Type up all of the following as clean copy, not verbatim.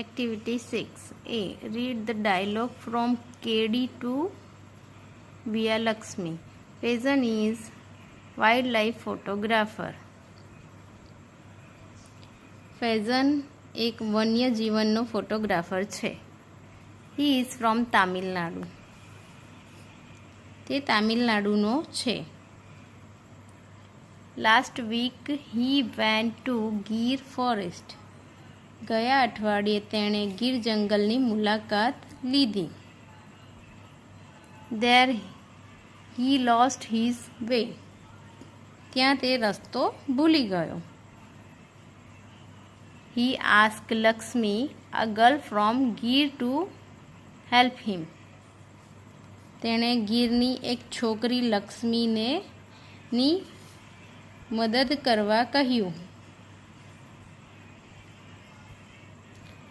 Activity 6A. Read the dialogue from KD to Via Lakshmi. Faizan is wildlife photographer. Faizan એક વન્ય જીવનનો photographer છે. He is from Tamil Nadu. તે તામિલનાડુનો છે. Last week he went to Gir forest. ગયા અઠવાડિયે તેણે ગીર જંગલની મુલાકાત લીધી. There he lost his way. ત્યાં તે રસ્તો ભૂલી ગયો. He asked Lakshmi, a girl from Gir, to help him. તેણે ગીરની એક છોકરી લક્ષ્મીને મદદ કરવા કહ્યું.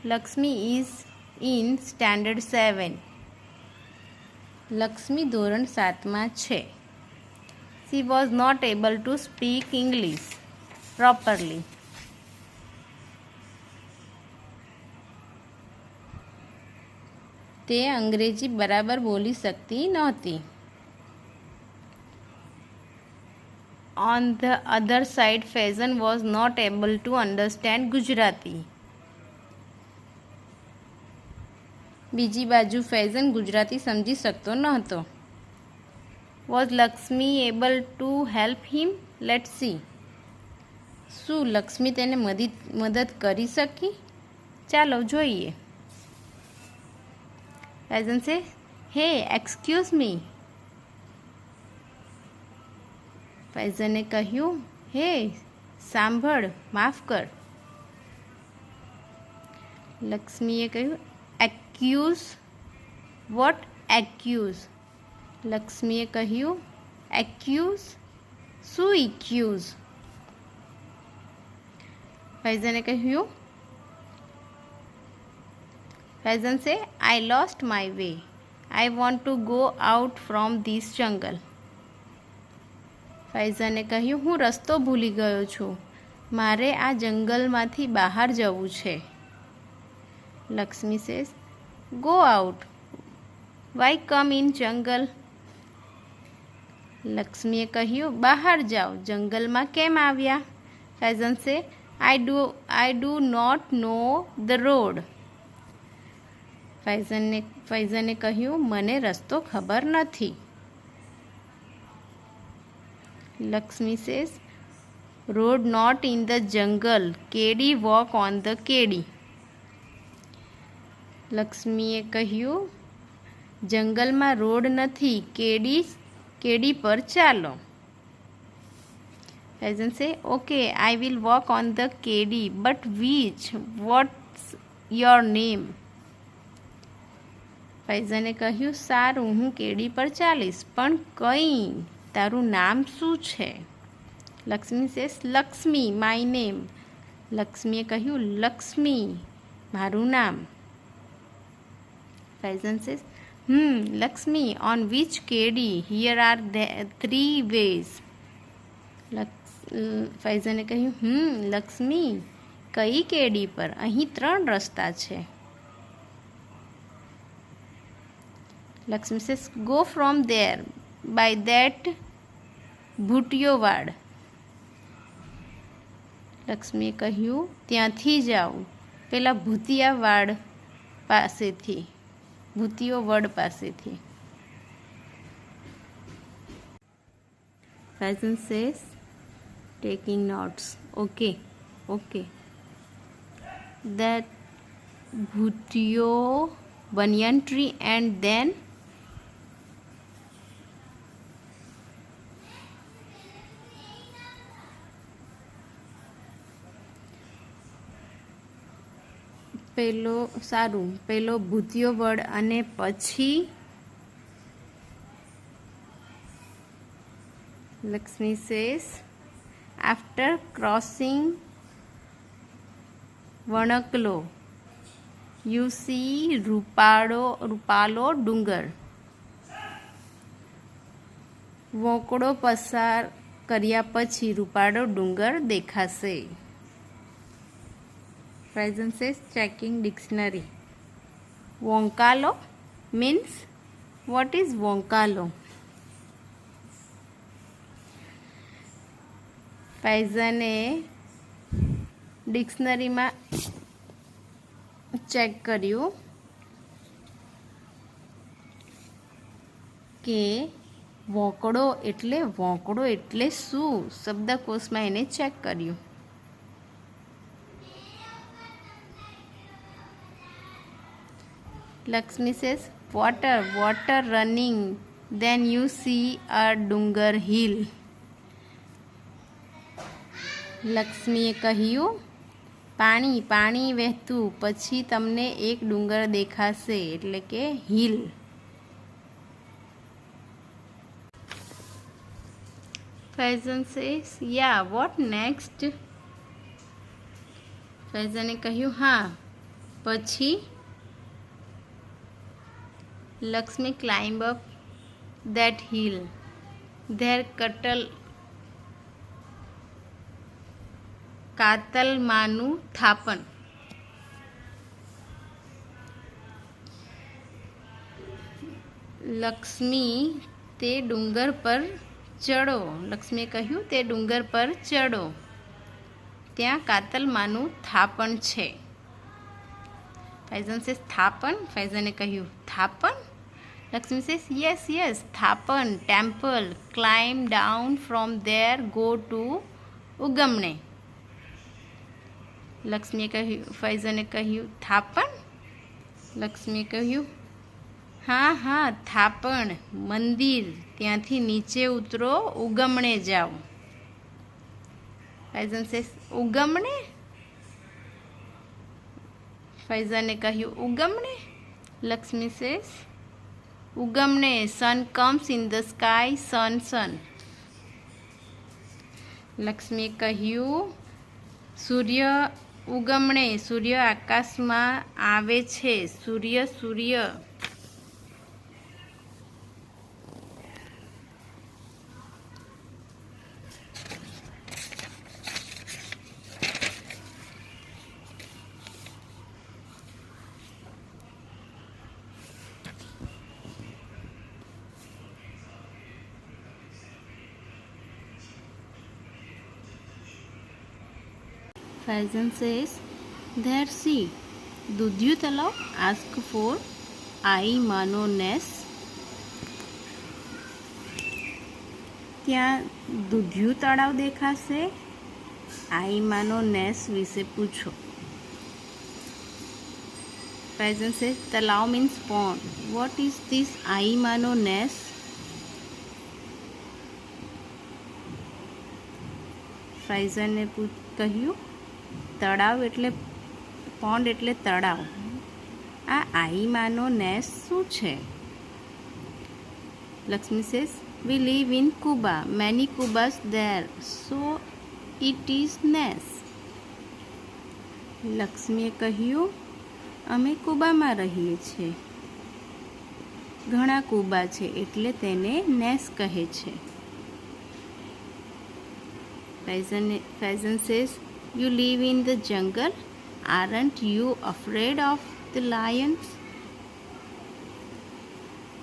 Lakshmi is in standard 7. Lakshmi ધોરણ 7માં છે. She was not able to speak English properly. તે અંગ્રેજી બરાબર બોલી શકતી નહોતી. On the other side, Faizan was not able to understand Gujarati. બીજી બાજુ ફૈઝન ગુજરાતી સમજી શકતો નહોતો. Was Lakshmi able to help him? Let's see. શું લક્ષ્મી તેને મદદ કરી શકી? ચાલો જોઈએ. ફૈઝન સે, હે એક્સક્યુઝ મી. ફૈઝને કહ્યું, હે સાંભળ, માફ કર. લક્ષ્મીએ કહ્યું, એક્યુઝ. Vote accused? લક્ષ્મીએ કહ્યું, એક્યુઝ? શું ઇક્યુઝ? ફૈઝને કહ્યું, Faizan say, I lost my way. I want to go out from this jungle. ફૈઝને કહ્યું, હું રસ્તો ભૂલી ગયો છું. મારે આ જંગલમાંથી બહાર જવું છે. Lakshmi says, Go out. Why come in jungle? લક્ષ્મીએ કહ્યું, બહાર જાઓ. જંગલમાં કેમ આવ્યા? Faizan say, I do not know the road. ફૈઝને કહ્યું, મને રસ્તો ખબર નથી. Lakshmi says, road not in the jungle. Kedi walk on the kedi. લક્ષ્મીએ કહ્યું, જંગલમાં રોડ નથી, કેડી પર ચાલો. Faizan say, okay, I will walk on the kedi, but which? What's your name? ફૈઝને કહ્યું, સારું, હું કેડી પર ચાલીશ, પણ કંઈ? તારું નામ શું છે? Lakshmi says, Lakshmi, my name. લક્ષ્મીએ કહ્યું, લક્ષ્મી, મારું નામ. Faizan says, Lakshmi, on which kedi? Here are 3 ways. ફૈઝને કહ્યું, લક્ષ્મી, કઈ કેડી પર? અહીં 3 રસ્તા છે. Lakshmi says, go from there by that ભૂટિયો-વાડ. લક્ષ્મીએ કહ્યું, ત્યાંથી જાઓ પેલા ભૂતિયા-વાડ પાસેથી, ભૂતિયો-વડ પાસેથી. Faizan says, taking notes. Okay. That ભૂતિયો banyan tree and then પેલો ભૂતિયો વડ અને પછી Lakshmi says, after crossing વણકલો you C રૂપાલો ડુંગર. વોંકડો પસાર કર્યા પછી રૂપાળો ડુંગર દેખાશે. Present says checking dictionary. Wonkalo means, what is wonkalo? ફૈઝને ડિક્શનરીમાં ચેક કર્યું કે વોંકડો એટલે શું? શબ્દકોશમાં એને ચેક કર્યું. Lakshmi says water running, then you see a dungar hill. લક્ષ્મીએ કહ્યું પાણી વહેતું, પછી તમને એક ડુંગર દેખાશે, એટલે કે હિલ. ફૈઝન સેઝ યા વોટ નેક્સ્ટ? ફૈઝને કહ્યું હા પછી. Lakshmi climb up that hill. Their કાતલમાંનું થાપણ. લક્ષ્મી તે ડુંગર પર ચડો. લક્ષ્મીએ કહ્યું તે ડુંગર પર ચડો, ત્યાં કાતલમાંનું થાપણ છે. ફૈઝન સેઝ થાપણ. ફૈઝને કહ્યું થાપણ. Lakshmi says yes thapan, temple. Climb down from there, go to ugamane. લક્ષ્મીએ કહ્યું, ફૈઝને કહ્યું થાપણ. લક્ષ્મીએ કહ્યું હા થાપણ, મંદિર, ત્યાંથી નીચે ઉતરો, ઉગમણે જાઓ. ફૈઝન સેઝ ઉગમણે. ફૈઝને કહ્યું ઉગમણે. Lakshmi says ugamane, sun comes in the sky, sun. લક્ષ્મીએ કહ્યું સૂર્ય ઉગમણે, સૂર્ય આકાશમાં આવે છે, સૂર્ય. Faisan says, there see, દૂધિયું Talav. ask for I માનો નેસ. ત્યાં દૂધિયું તળાવ દેખાશે. I માનો નેસ વિશે પૂછો. Faisan says, Talav means pond. what is this I માનો નેસ? ફૈઝને કહ્યું તળાવ એટલે પોન્ડ એટલે તળાવ. આ આઈ માનો નેસ શું છે? Lakshmi says we live in kuba, many kubas there, so it is nes. લક્ષ્મીએ કહ્યું અમે કુબામાં રહીએ છીએ, ઘણા કુબા છે એટલે તેને નેસ કહે છે. Faisan says, you live in the jungle, aren't you afraid of the lions?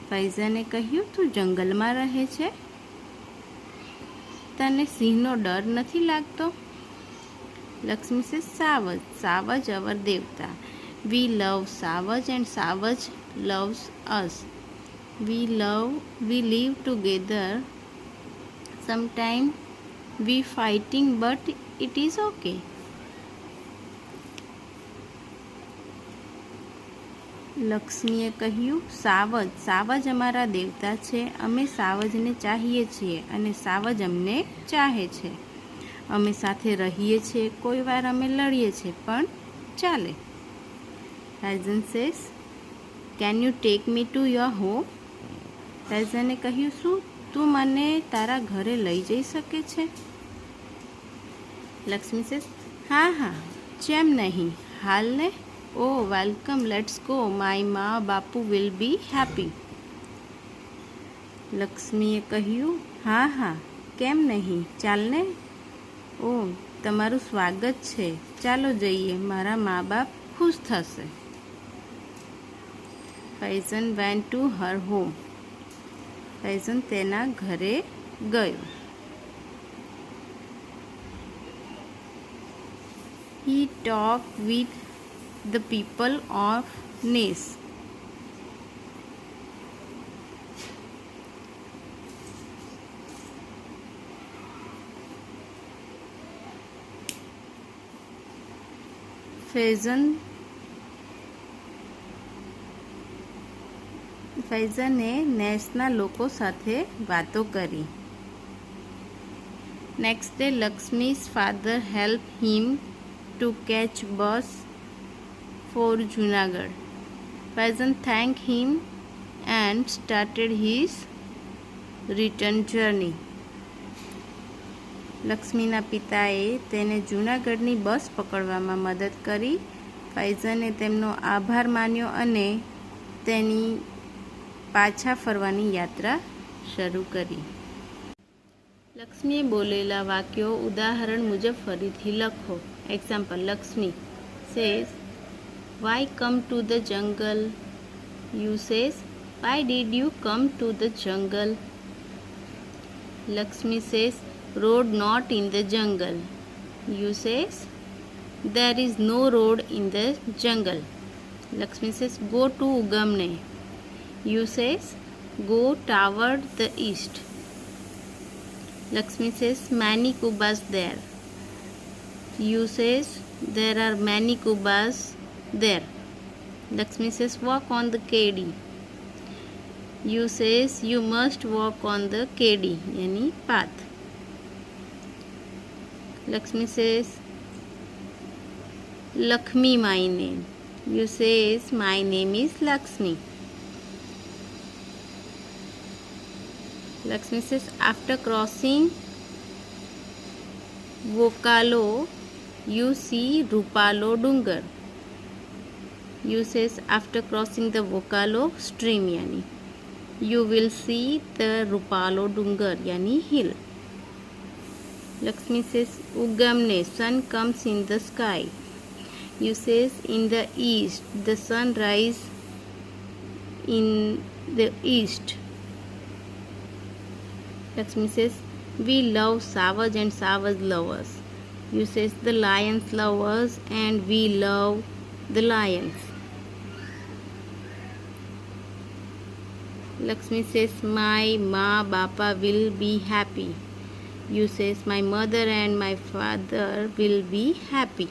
ફૈઝને કહ્યું તું જંગલમાં રહે છે, તને સિંહનો ડર નથી લાગતો? લક્ષ્મી સે savaj our devta. We love savaj and savaj loves us. We live together. Sometime we fighting but it is okay. લક્ષ્મીએ કહ્યું સાવજ અમારા દેવતા છે, અમે સાવજને ચાહીએ છીએ અને સાવજ અમને ચાહે છે. અમે સાથે રહીએ છીએ, કોઈ વાર અમે લડીએ છીએ, પણ ચાલે. Faizan says can you take me to your home? ફૈઝને કહ્યું શું તું મને તારા ઘરે લઈ જઈ શકે છે? લક્ષ્મી સેઝ હા જેમ નહીં, હાલને. ઓ વેલકમ, લેટ્સ ગો, માય મા બાપુ વિલ બી હેપી. લક્ષ્મીએ કહ્યું હા કેમ નહીં, ચાલને. ઓ તમારું સ્વાગત છે, ચાલો જઈએ, મારા મા બાપ ખુશ થશે. Faizan went to her home. Faizan તેના ઘરે ગયો. He talked with the people of Nes. ફૈઝને નેસના લોકો સાથે વાતો કરી. Next day Lakshmi's father helped him to catch bus for Junagadh. Faizan thanked him and started his return journey. લક્ષ્મીના પિતાએ તેને જૂનાગઢની બસ પકડવામાં મદદ કરી. ફૈઝને તેમનો આભાર માન્યો અને તેની પાછા ફરવાની યાત્રા શરૂ કરી. લક્ષ્મીએ બોલેલા વાક્યો ઉદાહરણ મુજબ ફરીથી લખો. Example, Lakshmi says, why come to the jungle? You says, why did you come to the jungle? Lakshmi says, road not in the jungle. You says, there is no road in the jungle. Lakshmi says, go to Ugamne. You says, go toward the east. Lakshmi says, many kubas there. You says, there are many kubas there. Lakshmi says, walk on the KD. You says, you must walk on the KD, yani path. Lakshmi says, Lakshmi my name. You says, my name is Lakshmi. Lakshmi says, after crossing Vokalo, you see Rupalo Dungar. You says, after crossing the Vokalo stream, yani you will see the Rupalo Dungar, yani hill. Lakshmi says, Ugamne, sun comes in the sky. You says, in the east, the sun rises in the east. Lakshmi says, we love Savage and Savage love us. You says, the lions love us and we love the lions. Lakshmi says, my ma bapa will be happy. You says, my mother and my father will be happy.